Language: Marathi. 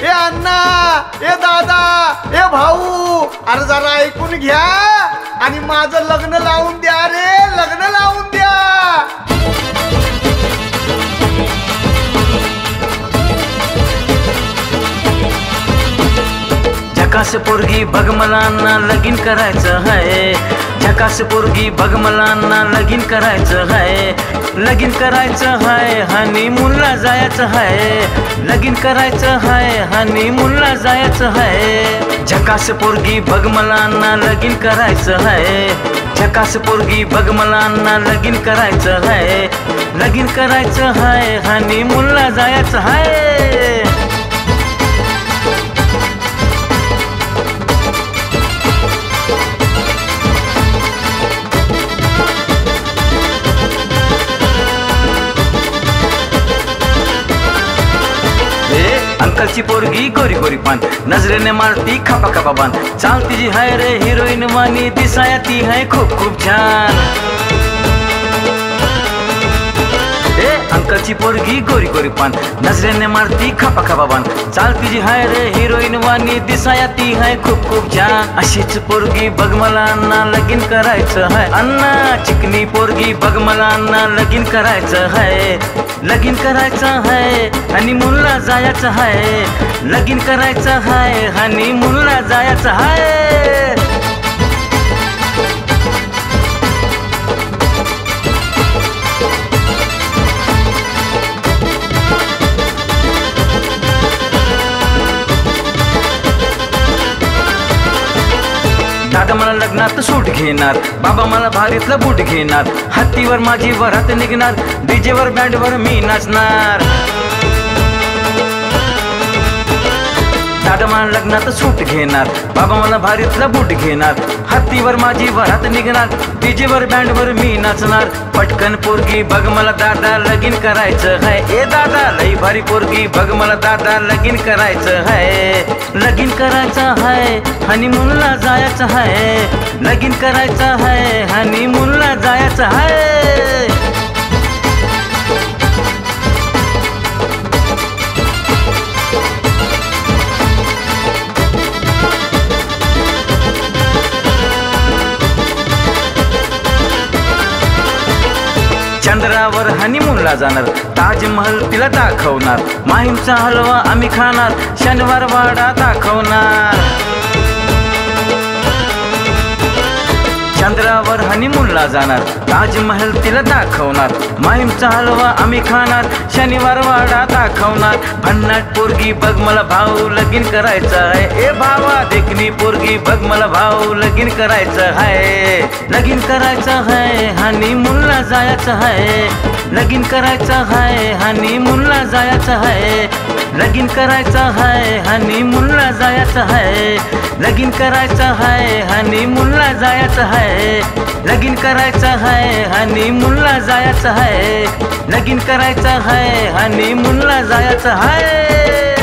ए अण्णा, ए दादा, ए भाऊ, अरे जरा ऐकून घ्या आणि माझं लग्न लावून द्या रे, लग्न लावून द्या. झकास पोरगी बघ मला ना लगीन करायचं है. झकास पोरगी बघ मला ना लगीन करायचं है. लगीन करायचं है हनीमूनला जायचं है. लगीन करायचं है हनीमूनला जायचं है. झकास पोरगी बघ मला ना लगीन करायचं है. झकास पोरगी बघ मला ना लगीन करायचं है. लगीन करायचं है हनीमूनला जायचं है. अंकलची पोरगी गोरी गोरी पान, नजरेने मारती खपा खपा बान. चालती जी हाय रे हिरोईन वाणी, दिसाया ती है खूप खूप छान. अंकलची पोरगी गोरी गोरी पान, नजरेने मारती खपा खपा बान. चालती जी हाय रे हिरोईन वाणी, दिसाया ती है खूप खूप छान. अशीच पोरगी बघ मला ना लगीन करायचं है. अण्णा चिकनी पोरगी बघ मला ना लगीन करायचं है. लगीन करायचं है हनीमूनला जायचं है. लगीन करायचं है हनीमूनला जायचं है. दादा मला लग्नात सूट घेणार, बाबा मला भारीतलं बूट घेणार. हत्तीवर माझी वरात निघणार, डीजेवर बँडवर मी नाचणार. दादा मला लग्नात सूट घेणार, बाबा मला भारीतलं बूट घेणार. हत्तीवर माझी वरात निघणार, डीजेवर बँडवर मी नाचणार. पटकन पोरगी बघ मला दादा लगीन करायचं है. ए दादा लई भारी पोरगी बघ मला दादा लगीन करायचं है. लगीन करायचं है हनीमूनला जायचं है. लगीन करायचं है हनीमूनला जायचं है. चंद्रावर हनीमूनला जाणार, ताजमहल तिला दाखवणार. माहीमचा हलवा आम्ही खाणार, शनिवार वाडा दाखवणार. चंद्रावर हनीमूनला जाणार, ताजमहल तिला दाखवणार. माहीमचा हलवा आम्ही खाणार, शनिवार वाडा दाखवणार. भन्नाट पोरगी बघ मला भाऊ लगीन करायचं है. ए भावा देखणी पोरगी बघ मला भाऊ लगीन करायचं है. लगीन करायचं है हनीमूनला जायचं है. लगीन करायचं है हनीमूनला जायचं है. लगीन करायचं है हनीमूनला जायचं है. लगीन करायचं है हनीमूनला जायचं है. लगीन करायचं है हनीमूनला जायचं है. लगीन करायचं है हनीमूनला जायचं है.